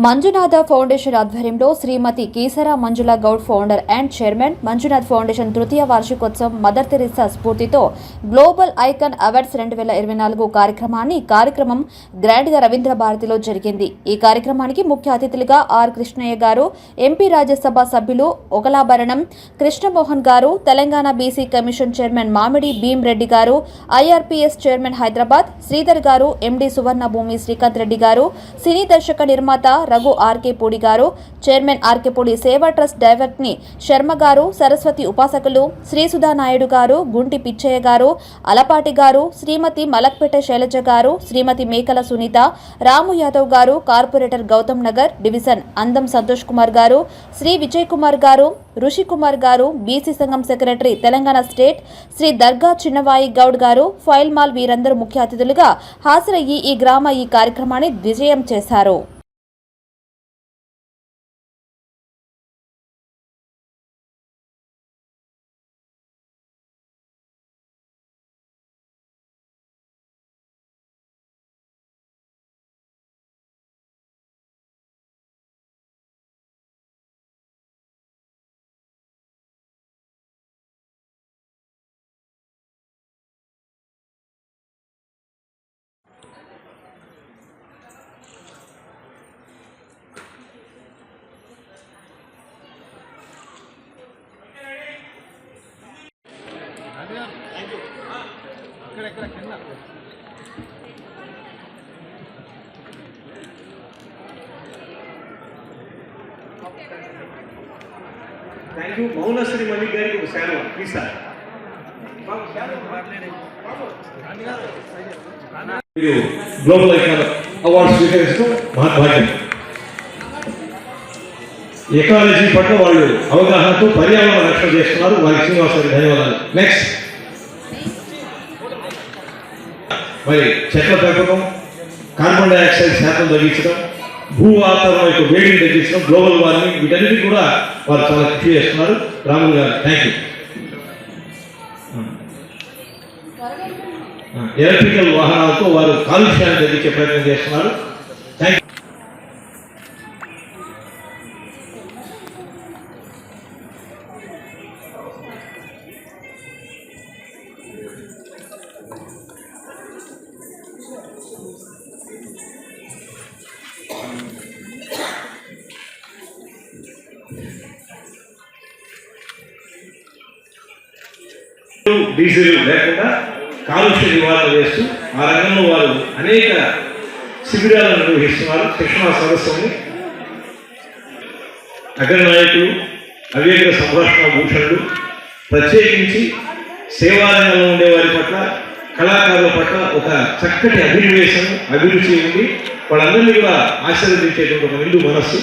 Manjunatha foundation ఆధ్వర్యంలో Srimati Keesara Manjula Goud founder and chairman Manjunath foundation తృతీయ వార్షికోత్సవం మదర్ తెరీసా స్ఫూర్తితో గ్లోబల్ ఐకాన్ అవార్డ్స్ 2024 కార్యక్రమం గ్రాండ్ గా రవీంద్ర భారతిలో జరిగింది. ఈ కార్యక్రమానికి ముఖ్య అతిథులుగా ఆర్ కృష్ణయ్య గారు, ఎంపీ రాజ్యసభ సభ్యులు ఒకలాభరణం కృష్ణమోహన్ గారు, తెలంగాణ బీసీ కమిషన్ చైర్మన్ మామిడి భీమ్ రెడ్డి గారు, ఐఆర్పీఎస్ చైర్మన్ హైదరాబాద్ శ్రీధర్ గారు, ఎండీ సువర్ణ భూమి శ్రీకాంత్ రెడ్డి గారు, సినీ దర్శక నిర్మాత రఘు ఆర్కే పూడి గారు, చైర్మన్ ఆర్కే పూడి సేవా ట్రస్ట్ డైరెక్టర్ శర్మ గారు, సరస్వతి ఉపాసకులు శ్రీ సుధా నాయుడు గారు, గుంటి పిచ్చయ్య గారు, అలపాటి గారు, శ్రీమతి మలక్పేట శైలజ గారు, శ్రీమతి మేకల సునీత, రాము యాదవ్ గారు, కార్పొరేటర్ గౌతమ్ నగర్ డివిజన్ అందం సంతోష్ కుమార్ గారు, శ్రీ విజయ్ కుమార్ గారు, ఋషి కుమార్ గారు, బీసీ సంఘం సెక్రటరీ తెలంగాణ స్టేట్ శ్రీ దర్గా చిన్నవాయి గౌడ్ గారు, ఫైల్ మాల్ వీరందరూ ముఖ్య అతిథులుగా హాజరయ్యి ఈ కార్యక్రమాన్ని విజయం చేశారు. Thank you. మౌనశ్రీ మల్లిక్ గారికి ఒక శాలువా ప్లీజ్ సార్. మీరు గ్లోబల్ ఐకాన్ అవార్డు స్వీకరించడం మహద్భాగ్యం. ఎకాలజీ పట్ల వాళ్ళు అవగాహనతో పర్యావరణ రక్షణ చేస్తున్నారు. వారికి శ్రీనివాసరావు ధన్యవాదాలు. నెక్స్ట్ మరి చెట్ల పెంపకం, కార్బన్ డైఆక్సైడ్ శాతం తగ్గించడం, భూ వాతావరణం యొక్క వేడిని తగ్గించడం, గ్లోబల్ వార్మింగ్, వీటన్నిటి కూడా వారు చాలా కృషి చేస్తున్నారు. రాములు గారు థ్యాంక్ యూ. ఎలక్ట్రికల్ వాహనాలతో వారు కాలుష్యాన్ని తగ్గించే ప్రయత్నం చేస్తున్నారు. Thank you. డీజిల్ లేకుండా కాలుష్య నివారణ చేస్తూ ఆ రంగంలో వారు అనేక శిబిరాలను నిర్వహిస్తున్నారు. శిక్షణా సదస్సుని అగ్రనాయకులు, అవ్యక్త సంభాషణ భూషణులు, ప్రత్యేకించి సేవారంగంలో ఉండే వారి పట్ల, కళాకారుల పట్ల ఒక చక్కటి అభినివేశం, అభిరుచి ఉంది. వాళ్ళందరినీ కూడా ఆశీర్వదించేటువంటి ఒక నిండు మనస్సు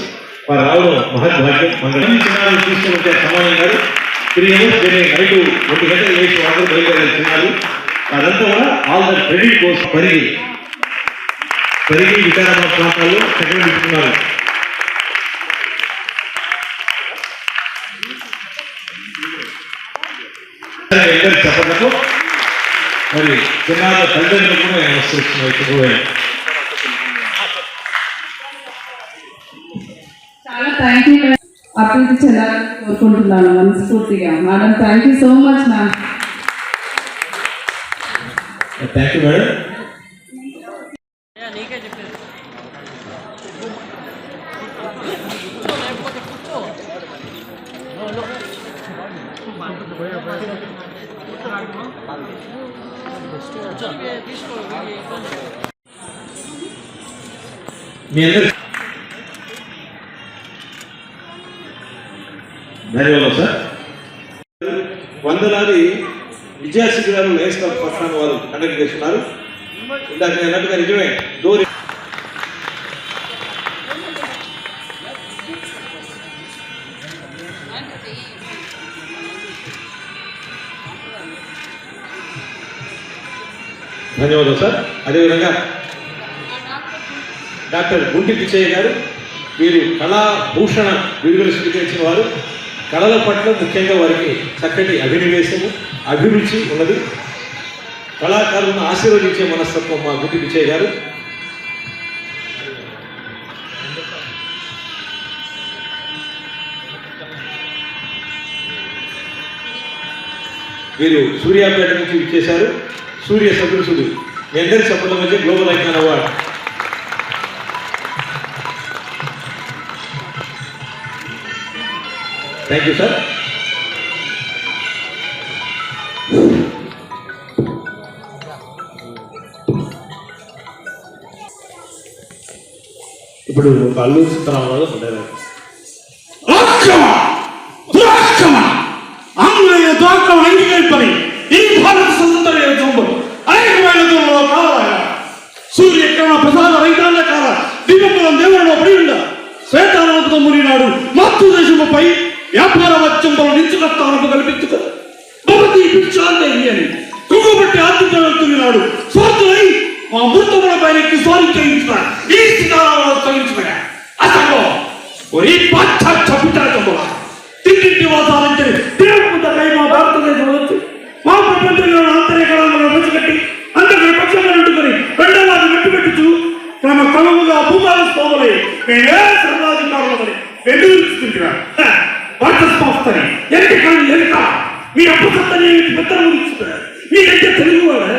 వారు రావడం మహద్భాగ్యం. మన చిన్నారులు తీసుకుంటే సమానం గారు 3 hours నైట్ 1 గంటల లేచి అందరూ బయలుదేరుతున్నారు. అదంతా కూడా ఆల్ ద క్రెడిట్ కోసం పరిగి వికారాబాద్ ప్రాంతాల్లో చక్కగా పెట్టుకున్నారు. చెప్పడంతో మరి చిన్నారుల తల్లిదండ్రులు కూడా వస్తున్నాయి. చాలా థ్యాంక్ యూ. అప్పించాలని కోరుకుంటున్నాను మనస్ఫూర్తిగా. Madam thank you so much ma'am. Thank you madam. మీ అందరూ ధన్యవాదాలు సార్. వందలాది విద్యా శిబిరాలు లయన్స్ క్లబ్ పట్టణాన్ని వారు కండక్ట్ చేస్తున్నారు. ఇందాక నేను అన్నట్టుగా నిజమే డోరీ ధన్యవాదాలు సార్. అదేవిధంగా డాక్టర్ గుంటి పిచ్చయ్య గారు, వీరు కళాభూషణ బిరుదులు స్వీకరించిన వారు. కళల పట్ల ముఖ్యంగా వారికి చక్కటి అభినవేశము అభిరుచి ఉన్నది. కళాకారులను ఆశీర్వదించే మనస్తత్వం మా గుడ్డి విజయ్ గారు. వీరు సూర్యాపేట నుంచి ఇచ్చేశారు. సూర్య సదృశుడు మీ అందరి చెప్పడం మధ్య global icon award. Thank you sir. ఇప్పుడు ఒక అల్లూరి సీతారామరాజు ఉండేవారు. ఆంగ్లేయ ద్వారకం అంగీకరింపని ఈ భారత స్వతంత్ర యుద్ధంలో అనేకమైన దూరంలో కావాల సూర్యకిరణ ప్రసాద రైతాంగకాల దివ్యపురం దేవుడిలో పడి ఉండ శ్వేతానవత మునినాడు మాతృదేశముపై వ్యాపార వచ్చంలో నిత్యకర్తానము కల్పించుకో భవతి పిచ్చాందేవి అని కుంగుబట్టి ఆత్మీయునాడు స్వార్థులై మా మృతముల పైనకి స్వారీ చేయించున్నాడు. ఈ సీతారామరాజు తొలగించుకున్నా అసలు ఒరి పాశ్చాత్య పిచ్చాచంలో తింటి వాతావరణం దేవుడు మా భారతదేశంలో వచ్చి మా ప్రపంచంలో అంతరికళంలో పచ్చికట్టి అందరికీ పక్షంగా ఉంటుకొని రెండవది మెట్టుపెట్టుచు క్రమముగా భూమాలు పోవలే మేమే సర్వాధికారులని వెండుకుంటున్నా వార్తస్పాస్తని ఎన్ని కానీ ఎన్నిక మీ అప్పసత్తని పెద్దలు గురించుతారు. మీరంటే తెలుగువాడా,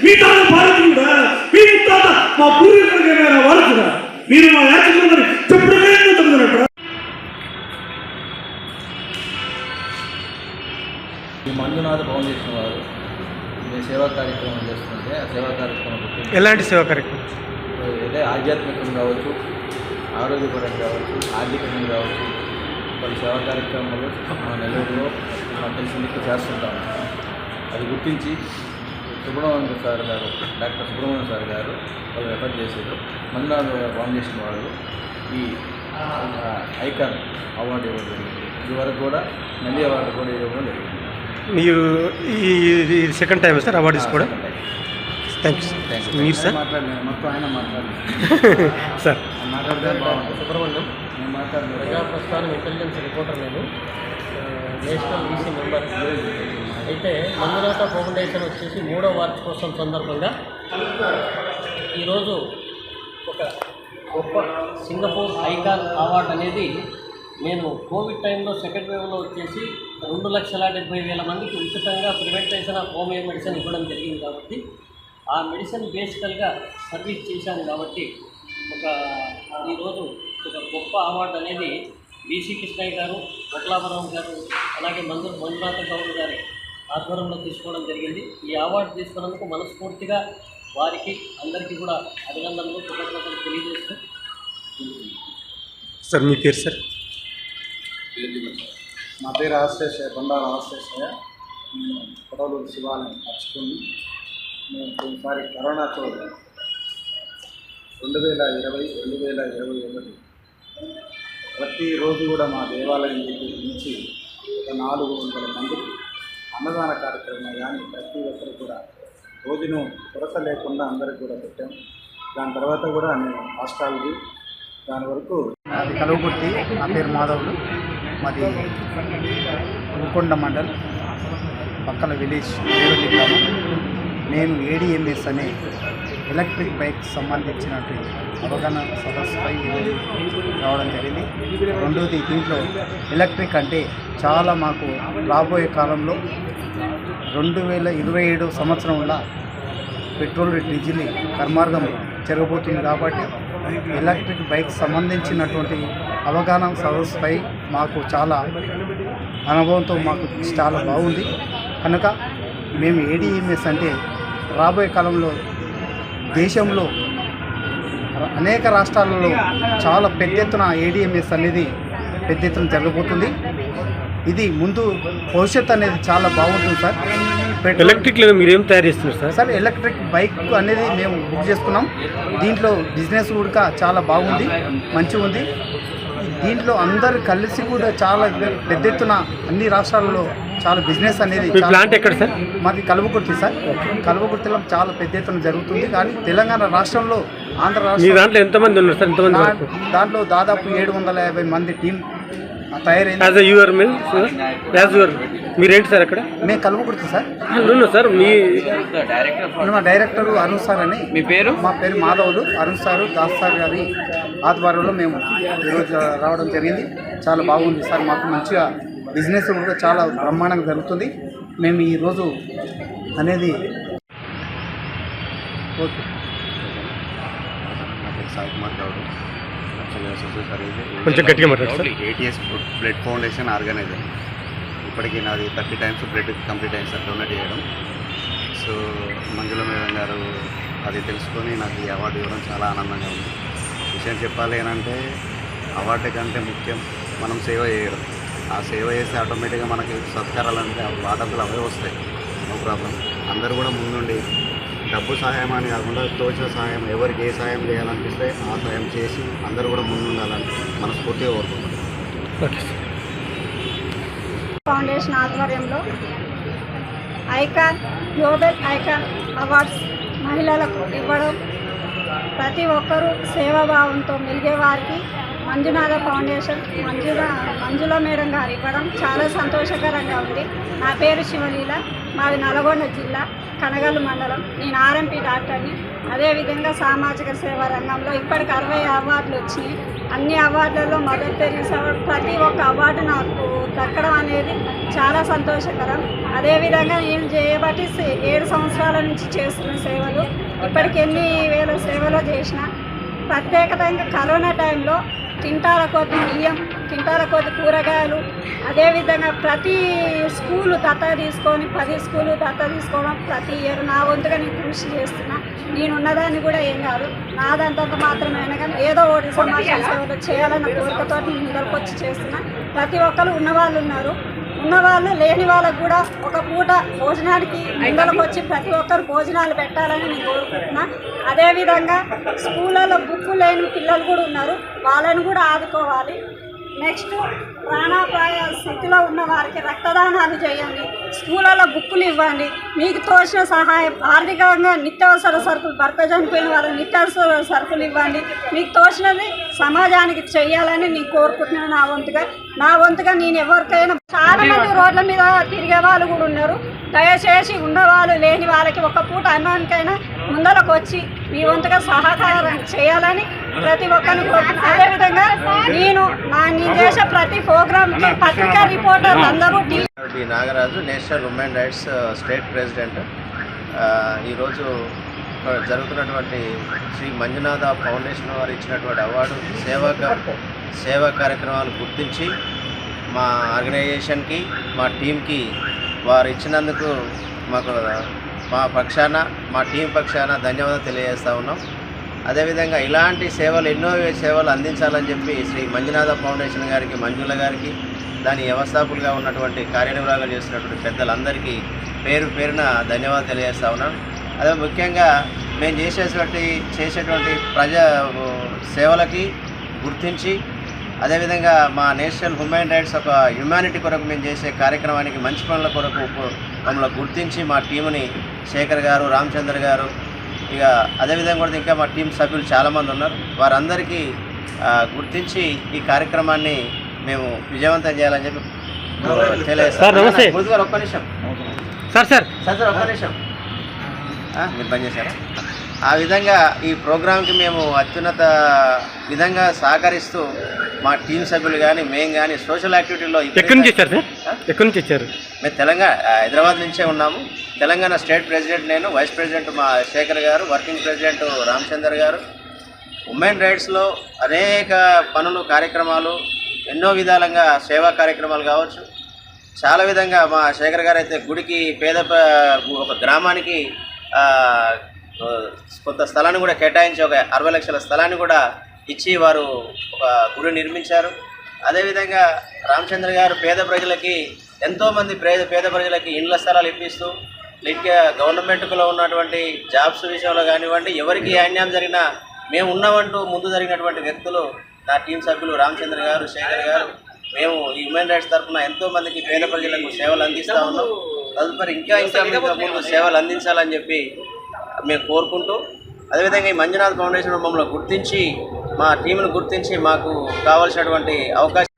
మీ తాత భారతీయుడా, మీ తాత మా పూర్వీకులకి ఏమైనా వారసుడా, మీరు మా యాచకులని చెప్పుడుగా ఈ మంజునాథ ఫౌండేషన్ వారు మేము సేవా కార్యక్రమం చేస్తుంటే ఆ సేవా కార్యక్రమం ఎలాంటి సేవా కార్యక్రమం? అదే ఆధ్యాత్మికంగా కావచ్చు, ఆరోగ్యపరంగా కావచ్చు, ఆర్థికంగా కావచ్చు, పలు సేవా కార్యక్రమాలు మా నెల్లూరులో మాకు తెలిసిందికి చేస్తుంటాము. అది గుర్తించి సుబ్రహ్మణ్యం సార్ గారు, డాక్టర్ సుబ్రహ్మణ్యం సార్ గారు వాళ్ళు రెఫర్ చేశారు. మంజునాథ ఫౌండేషన్ వాళ్ళు ఈ ఐకాన్ అవార్డు ఇవ్వడం జరిగింది. ఇదివరకు కూడా నంది అవార్డు కూడా ఇవ్వడం జరిగింది. మీరు ఈ సెకండ్ టైం సార్ అవార్డు తీసుకోవడం? Thank you sir. మీరు సార్ మాట్లాడలేదు, మొత్తం ఆయన మాట్లాడలేదు సార్. మాట్లాడితే బాగుంటుంది. సుబ్రహ్మణ్యం, నేను మాట్లాడలేదు. ప్రజాప్రస్థానం ఇంటెలిజెన్స్ రిపోర్టర్, నేను నేషనల్ ఈసీ మెంబర్. అయితే మంజునాథ ఫౌండేషన్ వచ్చేసి 3వ వార్షికోత్సవం సందర్భంగా ఈరోజు ఒక గొప్ప సింగపూర్ ఐకాన్ అవార్డు అనేది నేను కోవిడ్ టైంలో సెకండ్ వేవ్లో వచ్చేసి 2,70,000 మందికి ఉచితంగా ప్రివెంటేషన్ ఆఫ్ హోమియో మెడిసిన్ ఇవ్వడం జరిగింది. కాబట్టి ఆ మెడిసిన్ బేసికల్గా సర్వీస్ చేశాను. కాబట్టి ఈరోజు ఒక గొప్ప అవార్డు అనేది బీసీ కృష్ణయ్య గారు, వడ్లాభరావు గారు, అలాగే మంజునాథ గౌడ్ గారి ఆధ్వర్యంలో తీసుకోవడం జరిగింది. ఈ అవార్డు తీసుకున్నందుకు మనస్ఫూర్తిగా వారికి అందరికీ కూడా అభినందనలు, కృతజ్ఞతలు తెలియజేస్తూ. సార్ మీ పేరు సార్? నా పేరు ఆశ్రేషయ్య, బండారు ఆశ్రేషయ్య. నేను కొడవలూరు శివాలయం నడుచుకుని నేను కొన్నిసారి కరోనాతో 2020, 2021 ప్రతిరోజు కూడా మా దేవాలయం నుంచి ఒక 400 మందికి అన్నదాన కార్యక్రమం కానీ ప్రతి ఒక్కరు కూడా రోజును కొరత లేకుండా అందరికి కూడా పెట్టాం. దాని తర్వాత కూడా నేను హాస్టల్కి దాని వరకు అది కలువకుర్తి. నా పేరు మాధవులు. మాది ఉల్కొండ మండల్, పక్కన విలేజ్ రేవల్లి గ్రామం. నేను ఏడిఎంఎస్ అనే ఎలక్ట్రిక్ బైక్ సంబంధించినట్టు అవగాహన సదస్సుపై రావడం జరిగింది. రెండోది, దీంట్లో ఎలక్ట్రిక్ అంటే చాలా మాకు రాబోయే కాలంలో 2027 సంవత్సరంలో పెట్రోల్ డీజిల్ కర్మార్గం జరగబోతుంది. కాబట్టి ఎలక్ట్రిక్ బైక్ సంబంధించినటువంటి అవగాహన సదస్సుపై మాకు చాలా అనుభవంతో మాకు చాలా బాగుంది. కనుక మేము ఏడిఎంఎస్ అంటే రాబోయే కాలంలో దేశంలో అనేక రాష్ట్రాలలో చాలా పెద్ద ఎత్తున ఏడిఎంఎస్ అనేది పెద్ద ఎత్తున జరగబోతుంది. ఇది ముందు భవిష్యత్తు అనేది చాలా బాగుంటుంది సార్. ఎలక్ట్రిక్లో మీరేం తయారు చేస్తున్నారు సార్? సార్, ఎలక్ట్రిక్ బైక్ అనేది మేము బుక్ చేసుకున్నాం. దీంట్లో బిజినెస్ కూడా చాలా బాగుంది, మంచిగా ఉంది. దీంట్లో అందరు కలిసి కూడా చాలా పెద్ద ఎత్తున అన్ని రాష్ట్రాలలో చాలా బిజినెస్ అనేది. ప్లాంట్ ఎక్కడ సార్? మాది కల్వకుర్తి సార్. కల్వకుర్తిలో చాలా పెద్ద ఎత్తున జరుగుతుంది. కానీ తెలంగాణ రాష్ట్రంలో, ఆంధ్ర రాష్ట్రం దాంట్లో ఎంతమంది ఉన్నారు సార్? ఎంతమంది? దాంట్లో దాదాపు 750 మంది టీం తయారైంది. As your mean as your మీరేంటి సార్ అక్కడ? మేము కలుపుకుడుతుంది సార్. సార్ మీ మా డైరెక్టర్ అరుణ్ సార్ అని. మీ పేరు? మా పేరు మాధవులు. అరుణ్ సారు, దాస్ సార్ గారి ఆధ్వర్యంలో మేము ఈరోజు రావడం జరిగింది. చాలా బాగుంది సార్. మాకు మంచిగా బిజినెస్ కూడా చాలా బ్రహ్మాండంగా జరుగుతుంది. మేము ఈరోజు అనేది okay. Sai Kumar Goud, social service, కొంచెం గట్టిగా మాట్లాడు sir. ATS blood foundation organiser. ఇప్పటికీ నాది 30 times బ్లడ్ కంప్లీట్ అయింది సార్ డొనేట్ చేయడం. సో మంజుల మేడం గారు అది తెలుసుకొని నాకు ఈ అవార్డు ఇవ్వడం చాలా ఆనందంగా ఉంది. విషయం చెప్పాలి అంటే అవార్డు కంటే ముఖ్యం మనం సేవ చేయడం. ఆ సేవ చేస్తే ఆటోమేటిక్గా మనకి సత్కారాలు అంటే వాటంతులు అవే వస్తాయి. No problem. అందరూ కూడా ముందుండి డబ్బు సహాయం అని కాకుండా తోచిన సహాయం, ఎవరికి ఏ సహాయం చేయాలనిపిస్తే ఆ సహాయం చేసి అందరూ కూడా ముందుండాలని మనస్ఫూర్తిగా కోరుకుంటున్నాను. Okay sir. ఫౌండేషన్ ఆధ్వర్యంలో గ్లోబల్ ఐకాన్ అవార్డ్స్ మహిళలకు ఇవ్వడం, ప్రతి ఒక్కరూ సేవాభావంతో మెలిగే వారికి మంజునాథ ఫౌండేషన్ మంజుల మేడం గారు ఇవ్వడం చాలా సంతోషకరంగా ఉంది. నా పేరు శివలీల, మాది నల్గొండ జిల్లా కనగల్లు మండలం. నేను RMP డాక్టర్ని. అదేవిధంగా సామాజిక సేవా రంగంలో ఇప్పటికి 60 అవార్డులు వచ్చినాయి. అన్ని అవార్డులలో మదర్ తెరీసా ప్రతి ఒక్క అవార్డు నాకు దక్కడం అనేది చాలా సంతోషకరం. అదేవిధంగా నేను చేయబట్టి 7 సంవత్సరాల నుంచి చేస్తున్న సేవలు ఇప్పటికి ఎన్ని వేల సేవలు చేసిన. ప్రత్యేకంగా కరోనా టైంలో కింటాల కొద్ది బియ్యం, కింటాల కొద్ది కూరగాయలు, అదేవిధంగా ప్రతి స్కూలు దత్త తీసుకొని 10 స్కూలు దత్త తీసుకోవడం ప్రతి ఇయర్ నా వంతుగా నేను కృషి చేస్తున్నా. నేను ఉన్నదాన్ని కూడా ఏం కాదు, నాదంతంత మాత్రమే కానీ ఏదో ఒకటి సమాజ సేవలు చేయాలన్న కోరికతో నేను ముందరకు వచ్చి చేస్తున్నా. ప్రతి ఒక్కరు ఉన్నవాళ్ళు ఉన్నారు, ఉన్నవాళ్ళు లేని వాళ్ళకు కూడా ఒక పూట భోజనానికి ముందరకు వచ్చి ప్రతి ఒక్కరు భోజనాలు పెట్టాలని నేను కోరుకుంటున్నా. అదేవిధంగా స్కూళ్ళలో బుక్కు లేని పిల్లలు కూడా ఉన్నారు, వాళ్ళని కూడా ఆదుకోవాలి. నెక్స్ట్ ప్రాణాపాయ స్థితిలో ఉన్న వారికి రక్తదానాలు చేయండి, స్కూళ్ళలో బుక్కులు ఇవ్వండి, మీకు తోచిన సహాయం ఆర్థికంగా నిత్యావసర సరుకులు, భర్త చనిపోయిన వాళ్ళకి నిత్యావసర సరుకులు ఇవ్వండి. మీకు తోచినది సమాజానికి చెయ్యాలని నేను కోరుకుంటున్నాను. నా వంతుగా నేను ఎవరికైనా చాలా మంది రోడ్ల మీద తిరిగే వాళ్ళు కూడా ఉన్నారు. దయచేసి ఉన్నవాళ్ళు లేని వాళ్ళకి ఒక పూట అన్నానికైనా ముందరకు వచ్చి మీ వంతుగా సహకారం చేయాలని ప్రతి ఒక్కరిని కోరుతున్నాను. అదేవిధంగా నేను చేసే ప్రతి ప్రోగ్రామ్కి పత్రికా రిపోర్టర్లు అందరూ Nagaraju, national women rights state president. ఈరోజు జరుగుతున్నటువంటి శ్రీ మంజునాథ ఫౌండేషన్ వారు ఇచ్చినటువంటి అవార్డు సేవా కార్యక్రమాలు గుర్తించి మా ఆర్గనైజేషన్కి, మా టీంకి వారు ఇచ్చినందుకు మాకు మా టీం పక్షాన ధన్యవాదాలు తెలియజేస్తూ ఉన్నాం. అదేవిధంగా ఇలాంటి సేవలు ఎన్నో సేవలు అందించాలని చెప్పి శ్రీ మంజునాథ ఫౌండేషన్ గారికి, మంజుల గారికి, దాని వ్యవస్థాపకులుగా ఉన్నటువంటి కార్యనిర్వాహకులు చేస్తున్నటువంటి పెద్దలందరికీ పేరున ధన్యవాదాలు తెలియజేస్తూ ఉన్నాను. అదే ముఖ్యంగా మేము చేసేటువంటి ప్రజా సేవలకి గుర్తించి, అదేవిధంగా మా నేషనల్ హ్యూమన్ రైట్స్ ఒక హ్యుమానిటీ కొరకు మేము చేసే కార్యక్రమానికి, మంచి పనుల కొరకు మమ్మల్ని గుర్తించి మా టీముని శేఖర్ గారు, రామచంద్ర గారు, ఇక అదేవిధంగా కూడా ఇంకా మా టీం సభ్యులు చాలామంది ఉన్నారు, వారందరికీ గుర్తించి ఈ కార్యక్రమాన్ని మేము విజయవంతం చేయాలని చెప్పి తెలియజేస్తాం. ముందుగా ఒక్క నిమిషం సార్ ఒక్క నిమిషం మీరు పని చేశారా? ఆ విధంగా ఈ ప్రోగ్రాంకి మేము అత్యున్నత విధంగా సహకరిస్తూ మా టీం సభ్యులు కానీ మేము కానీ సోషల్ యాక్టివిటీలో ఎక్కడి నుంచి వచ్చారు సార్? ఎక్కడి నుంచి వచ్చారు? మేము హైదరాబాద్ నుంచే ఉన్నాము. తెలంగాణ స్టేట్ ప్రెసిడెంట్ నేను, వైస్ ప్రెసిడెంట్ మా శేఖర్ గారు, వర్కింగ్ ప్రెసిడెంట్ రామచందర్ గారు. ఉమెన్ రైట్స్లో అనేక పనులు, కార్యక్రమాలు, ఎన్నో విధాలుగా సేవా కార్యక్రమాలు కావచ్చు. చాలా విధంగా మా శేఖర్ గారు అయితే గుడికి ఒక గ్రామానికి కొంత స్థలాన్ని కూడా కేటాయించి ఒక 60 లక్షల స్థలాన్ని కూడా ఇచ్చి వారు ఒక గుడి నిర్మించారు. అదేవిధంగా రామచంద్ర గారు పేద ప్రజలకి, ఎంతోమంది పేద ప్రజలకి ఇండ్ల స్థలాలు ఇప్పిస్తూ, ఇంకా గవర్నమెంట్లో ఉన్నటువంటి జాబ్స్ విషయంలో కానివ్వండి, ఎవరికి అన్యాయం జరిగినా మేము ఉన్నామంటూ ముందు జరిగినటువంటి వ్యక్తులు నా టీం సభ్యులు రామచంద్ర గారు, శేఖర్ గారు. మేము ఈ హ్యూమన్ రైట్స్ తరఫున ఎంతోమందికి పేద ప్రజలకు సేవలు అందిస్తూ ఉన్నాం. తదుపరి ఇంకా ముందు సేవలు అందించాలని చెప్పి మేము కోరుకుంటూ, అదేవిధంగా ఈ మంజునాథ్ ఫౌండేషన్ మమ్మల్ని గుర్తించి, మా టీంను గుర్తించి మాకు కావాల్సినటువంటి అవకాశం